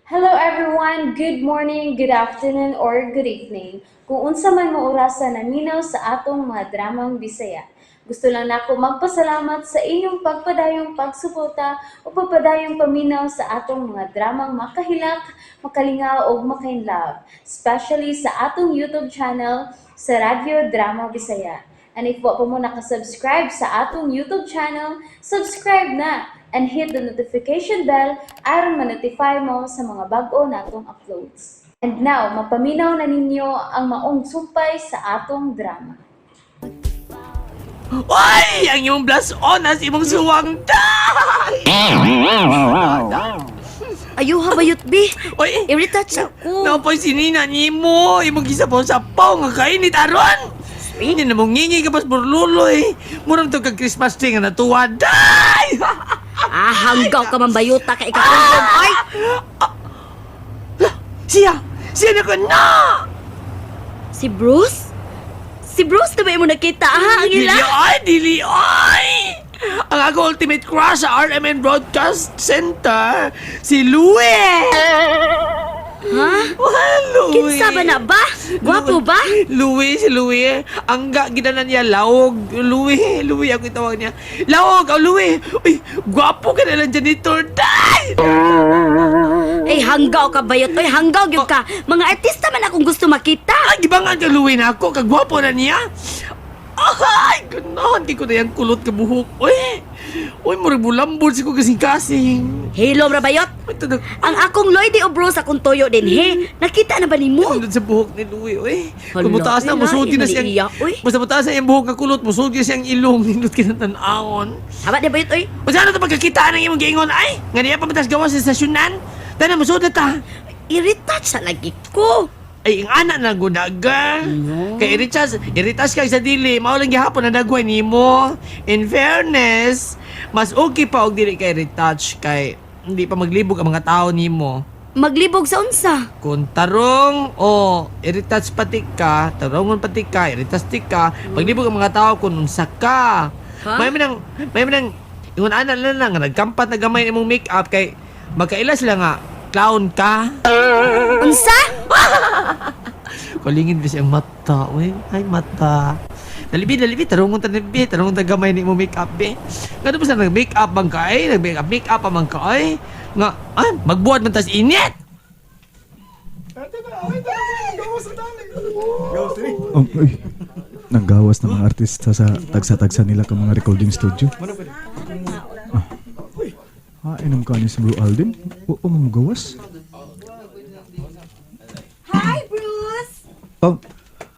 Hello everyone, good morning, good afternoon, or good evening. Kung unsa man mo orasan naminaw sa atong mga dramang Bisaya. Gusto lang nako magpasalamat sa inyong pagpadayong pagsuporta o pagpadayong paminaw sa atong mga dramang makahilak, makalingaw o makainlove, especially sa atong YouTube channel sa Radyo Drama Bisaya. And if wa pa mo nakasubscribe sa atong YouTube channel, subscribe na and hit the notification bell aron ma-notify mo sa mga bag-o natong uploads. And now, mapaminaw na ninyo ang maong sumpay sa atong drama. Oy! Ang iyong blast on as imong suwang day! Ayaw habayot, bi. Oy! Irritouch ako. Napoy sinina ni mo! Imong gisapaw-sapaw nga kainit aron! Hindi na mong ngingi ka pas burluloy! Murang to kag Christmas tree nga natuwa day! Hanggaw ka man bayuta ka ikatulog. Ay! Siya! Siya na ka na! Si Bruce? Si Bruce na ba mo nakita, ha? Ang Dili ila? ay! Dili ay! Ang ako ultimate crush sa RMN Broadcast Center, si Louie! Ha? Well, Louie! Kinsa ba na ba? Gwapo ba? Louie, si Louie. Ang gidanan niya, Laog. Louie, Louie ako itawag niya. Laog, oh Louie. Uy, gwapo ka na lang janitor. Die! Eh, hanggaw ka bayot. Oy, hanggaw gyud ka. Mga artista man akong gusto makita. Ay, gibangan ka Louie na ako. Kagwapo na niya. Ay, gano'n. Di ko na yung kulot ka buhok. Uy, murag bulambol si ko kasing-kasing. Hello, bra bayot. Uy, tadag. Ang akong Lloydie o Bruce akong toyo din, he. Nakita na ba ni mo? Nandun sa buhok ni Louie, uy. Hala, Kung mataas na, ina, musulti na imaliiyak, siyang... uy. Basta mataas na yung buhok na kulot, musulti siyang ilong. Nindot kinatanawon. Haba di bayot, oy. O saan ito pagkakita ng imong giingon? Ay, nga niya pa matas gawa sa stasyonan. Tana, musod na ta. Irritouch sa lagi ko. Ay, ang anak na gunaga. Kay iritas ka sa dili. Maulang gihapon na nagway ni mo. In fairness, mas okay pa og dili kay retouch kay hindi pa maglibog ang mga tao ni mo. Maglibog sa unsa. Kung tarong o iritouch pati ka, tarongon pati ka, iritas ti ka, maglibog ang mga tao kung unsa ka. Ha? May manang, ingon anak na lang, nagkampat na gamay imong make-up kay magkaila sila nga, clown ka. Unsa? Kalingin ba siyang mata, uy. Ay, mata. Nalibi, tarungon ta gamay ni mo make-up, be. Nga doon pa sa nag-make-up bang ka, ay, nag-make-up pa man ka, ay. Nga, ay, magbuhat man tas init. Oh, ay. Nanggawas ng mga artista sa tagsa-tagsa nila ka mga recording studio. Inom ka ni si Bro Alden? Oo, mga gawas. Hi, Bruce! Oh,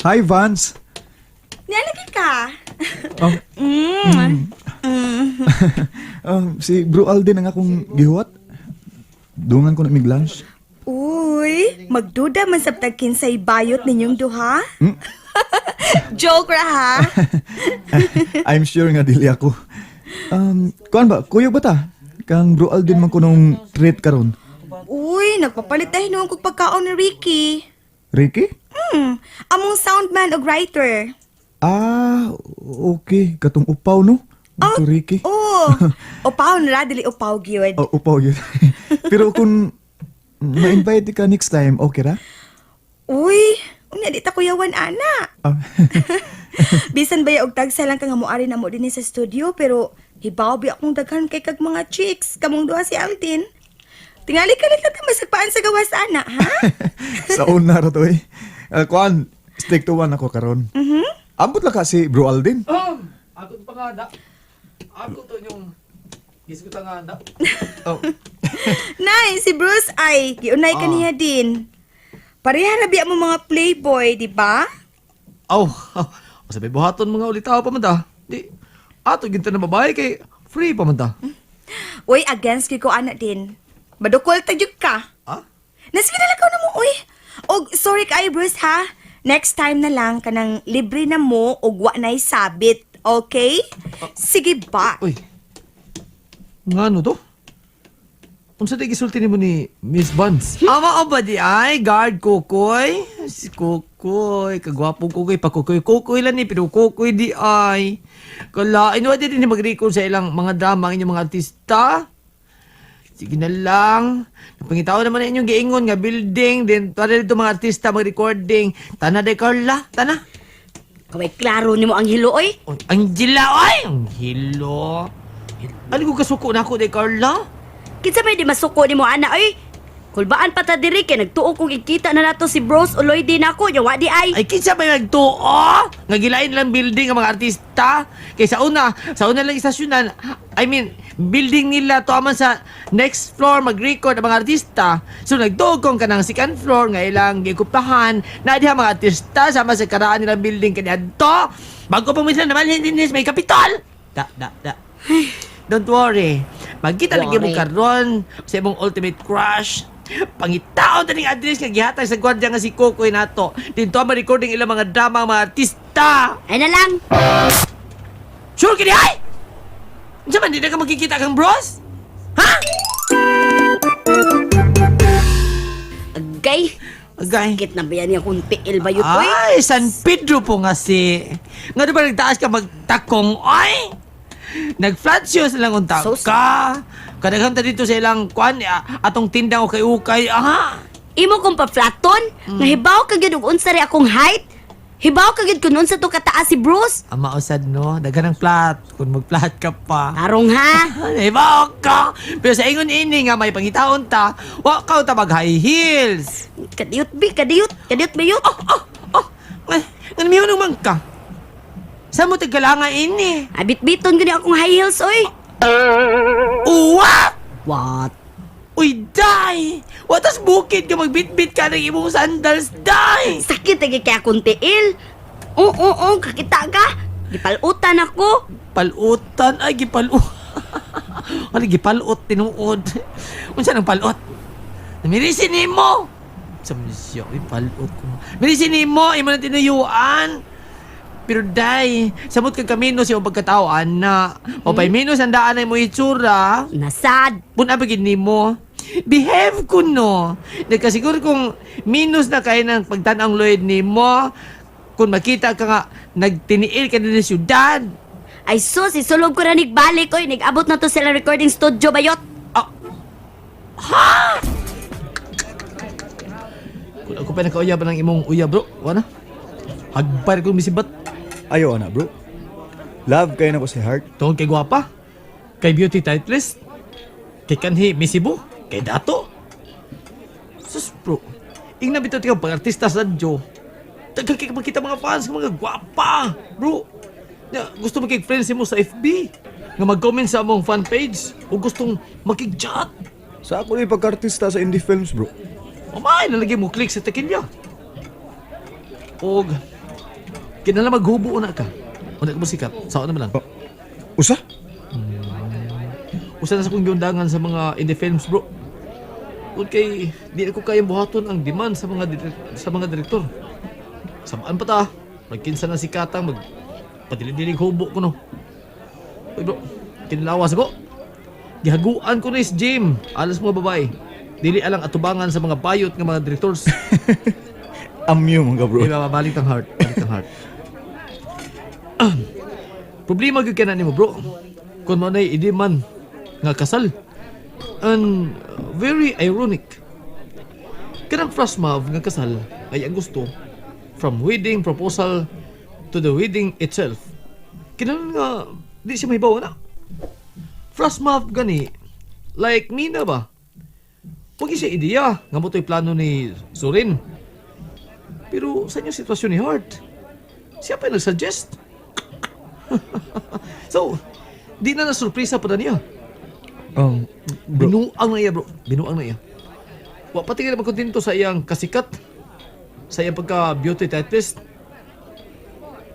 hi Vance! Nalagi ka? Oh, si Bro Alden ang akong gihuwat. Dungan ko na mig lunch. Uy, magduda man sa tagkinsay bayot ninyong duha? Joke ra ha? I'm sure nga dili ako. Kuan ba? Kuya ba ta? Kang Bro Alden man ko nung treat karon. Uy, nagpapalit tayo noong kong pagkaon ni Ricky. Ricky? Among soundman o writer. Ah, okay. Katong upaw, no? Ito, Ricky. Oo. Upaw na ra, dili upaw gyud. Oh, upaw yun. Pero kung ma-invite ka next time, okay ra? Uy, unya di ta kuyawan ana. Ah, Bisan ba og tagsa lang ka nga moari na mo din sa studio pero hibaw bi akong daghan kay kag mga chicks kamong duha si Altin. Tingali ka lang ka masagpaan sa gawas ana, ha? sa una ra to eh. Kuan, stick to one ako karon. Ambot lang ka si Bro Alden. Ako pa nga da. Ako to yung giskuta nga da. Oh. Nay, si Bruce ay giunay ka niya din. Pareha na biya mo mga playboy, di ba? Sabi buhaton mga ulitaw pa man da. Di, ato ginta na babae kay free pa man da. Uy, against ko anak din. Badukol tagyog ka. Ha? Nasige na lang na mo, uy. Og sorry kay Bruce ha. Next time na lang kanang libre na mo og wa na'y sabit, okay? Sige ba? Uy. Ngano to? Unsa di gisulti nimo ni Miss Buns? Ama ba di ay guard Kukoy? Si Kukoy, kagwapo Kukoy, pa Kukoy lang ni pero Kukoy di ay. Kala, ino di din mag-record sa ilang mga drama ang inyong mga artista. Sige na lang. Napangitaw naman na inyong giingon nga building, then para dito mga artista mag-recording. Tana de Carla, tana. Kaway klaro nimo ang hilo oy. Oy, Angela, oy! Ang hilo. Ano ko kasuko na ako de Carla? Kinsa may di masuko nimo ana oy. Kulbaan pa ta diri kay nagtuo kong ikita na nato si Bros uloy din ako, nya wa di ay. Ay, kinsa ba yung nagtuo? Nga gilain lang building ang mga artista. Kay sa una lang istasyonan. I mean, building nila to aman sa next floor mag-record ang mga artista. So nagtuo kong kanang second floor nga ilang gikuplahan na diha mga artista sama sa karaan nilang building kanya to. Bago pa mo sila naman hindi may kapitol. Da. Don't worry. Magkita lagi mo karon sa imong ultimate crush. Pangitaon taning address nga gihatag sa gwardiya nga si Kokoy nato. Dito ang recording ilang mga drama ang mga artista. Ay na lang. Sure kini ay? Diyan man, di na ka magkikita kang bros? Ha? Agay. Agay. Sakit na ba yan yung kung tiil ba yun oy? Ay, San Pedro po nga si. Nga di ba nagtaas ka magtakong, ay? Nag-flat shows lang unta So, ka. Kadaghan ta dito sa ilang kwan, atong tindang o kay-ukay, aha. Imo kong pa-flaton? Nga hibaw ka gyud og unsa ri akong height? Hibaw ka gyud kun unsa to kataas si Bruce? Ang mausad no, daghan ng flat. Kung mag-flat ka pa. Tarong ha? Iba ka! Pero sa ingon ini nga may pangitaon ta, wa ka ta mag-high heels. Kadiyot bayot. Nga namiyo naman ka. Sa mo tagalanga ini? Abit-biton gani akong high heels oy. What? What? Uy, day! Watas bukid ka magbitbit ka ng imong sandals, day! Sakit lagi kaya akong tiil. Oo, kakita ka. Gipalutan ako. Palutan, ay gipalut. Ano gipalut, tinuod. Unsa nang palot? Namirisin nimo! Sa misyo, ipalut ko. Mirisin nimo, imo na tinuyuan. Pero day, samot kang kamino siya pagkatao, na. O pa'y minus ang daan ay mo itsura. Nasad. Punapagin nimo. Behave ko no. Nagkasiguro kung minus na kayo ng pagtanang Lloyd nimo, kung makita ka nga, nagtiniil ka na ng syudad. Ay sus, isulog ko na nigbalik oy. Nag-abot na to sila recording studio bayot. Kung ako pa nakauyaban ng imong uya bro, wala. Hagpar kong misibat. Ayo ana bro. Love kayo na ko si Heart. Tungkol kay Guapa, kay Beauty Titlist, kay Kanhi Misibo, kay Dato. Sus bro, ingna bitaw ikaw pag-artista sa Joe. Tagal kay makita mga fans ng mga gwapa, bro. Gusto makig-friends mo sa FB, nga mag-comment sa among fan page, o gustong makig-chat. Sa ako na pagka-artista sa indie films bro. Mamay, nalagay mo click sa tekilya. Og, kinala maghubo na ka. Una ka mo sikat, saan naman lang. Usa? Usa na sa kong giundangan sa mga indie films, bro. Kung kay, di na ko kayang buhaton ang demand sa mga direktor. Samaan pa ta, magkinsa na si Katang, padilig-dilig hubo ko no. Uy bro, kinalawas ko. Gihaguan ko na is gym, alas mga babae. Dili alang atubangan sa mga bayot ng mga directors. Amyo mga bro. Di ba, balik ang heart. Problema gyud kana nimo bro. Kung mo na idiman nga kasal. And very ironic. Kanang first move nga kasal ay ang gusto from wedding proposal to the wedding itself. Kinahanglan nga di siya mahibaw na. First move gani like Mina ba? Huwag siya ideya nga mo to'y plano ni Surin. Pero sa inyong sitwasyon ni Hart, siya pa yung nag-suggest. So, di na na-surpresa pa na niya. Bro. Binuang na iya, bro. Binuang na iya. Wa pati ka naman kontento sa iyang kasikat, sa iyang pagka-beauty titlist.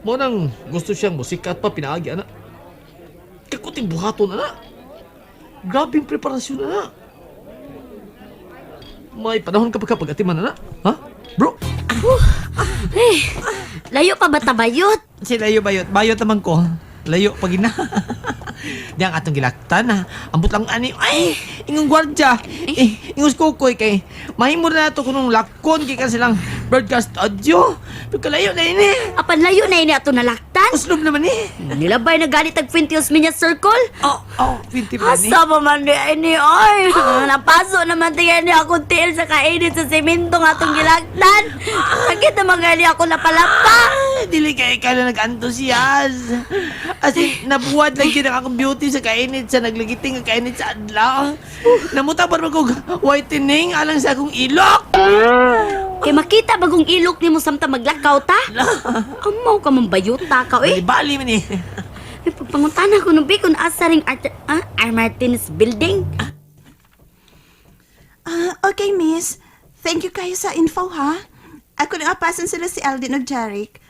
Mo nang gusto siyang musikat pa, pinaagi, ana. Kakuting buhaton, ana. Grabing preparasyon, ana. May panahon ka pa pag-atiman, ana. Ha? Bro? Layo pa ba tabayot? Si layo bayot. Bayot naman ko. Layo pag ina. Di ang atong gilaktan ha. Ambot lang ani. Ay! Ingong gwardya. Ingos kukoy kay. Mahimo na ito kunong lakon kay ka silang broadcast audio. Pero kalayo na ini. Apan layo na ini ato nalaktan. Uslob naman eh. Nilabay na galit tag 20 minya circle. Oh, 20 man eh. Asa pa man di ini, oy. Napaso naman tingin niya akong tiil sa kainit sa semento nga atong gilagtan. Sakit na magali ako napalapa. Dili kay ka na nag-antusias. As in, nabuwad lang yun ang akong beauty sa kainit sa nagligiting ang kainit sa adlaw. Namuta pa ko whitening alang sa akong ilok. Kay makita bagong ilok ni mo samta maglakaw ta. Amaw ka mong bayuta ka, eh. Bali man eh. May pagpangutana ko nung kung asa ring R. Martinez building. Okay, miss. Thank you kayo sa info, ha? Ako na apasan sila si Aldin o Jarek.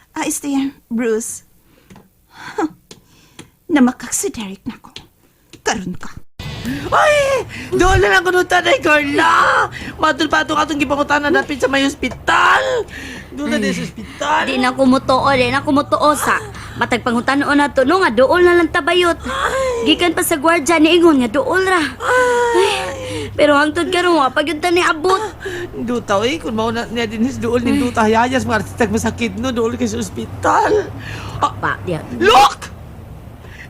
Bruce. Namakak si Derek na ko. Karon ka. Ay! Doon na lang kunutan ay Carla! Matul pa atong gipangutana dapit sa may ospital! Doon na din sa ospital! Di na kumutuo sa. Matag pangutanon na to, no nga dool na lang tabayot. Gikan pa sa gwardya ni Ingon nga dool ra. Ay, pero hangtod karon wa pag yun ta ni abot. Duta eh, kung mauna niya din his dool ni Duta hayayas, mga artistag masakit no, dool kay sa ospital. Pa, diya. Look!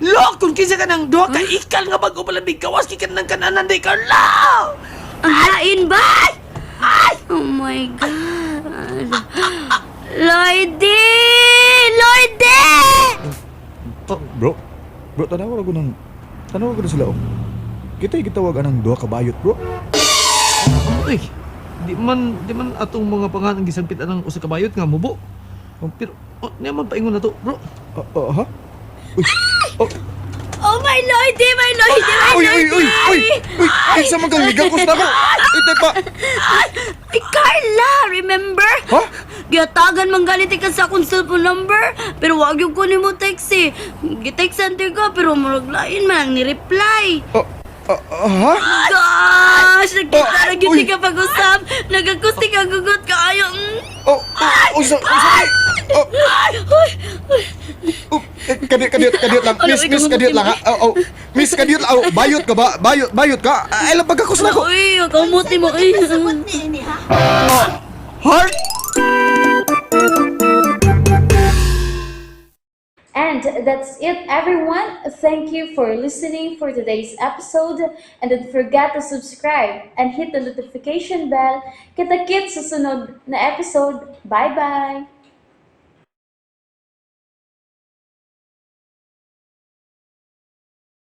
Look! Kung kisa ka ng duha ka, ikal nga bago palabig kawas, kikan ng kananan day Carla! Ang lain ba? Ay! Oh my God. Lloydie! Lloydie! Oh, bro. Bro, tanaw ko na sila, oh. Kita'y gitawag anang duha ka bayot, bro. Uy, di man atong mga panganang gisampit anang usa ka bayot nga mubo. Pero, naman paingon na to, bro. Ha? Uy, oh. Oh my Lloydie! My Lloydie! My Lloydie! Ay, sa mga ligakos na ko. Ito pa. Ay, Carla! Remember? Ha? Giyatagan man galit ka sa akong cellphone number. Pero wag yung kunin mo text eh. Gitextan ka pero maraglain man ang ni-reply. Ha? Gosh! Nagkita na uy. giti ka pag-usap. Nagagusti ka gugot ka ayo. Sorry. Kadiyot lang. Miss, kadiyot lang, ha? Miss, kadiyot lang. Bayot ka ba? Bayot ka? Ay, lang pagkakos na ko. Uy, kamuti mo. Uy. Heart? And that's it, everyone. Thank you for listening for today's episode. And don't forget to subscribe and hit the notification bell. Kita-kits sa sunod na episode. Bye-bye!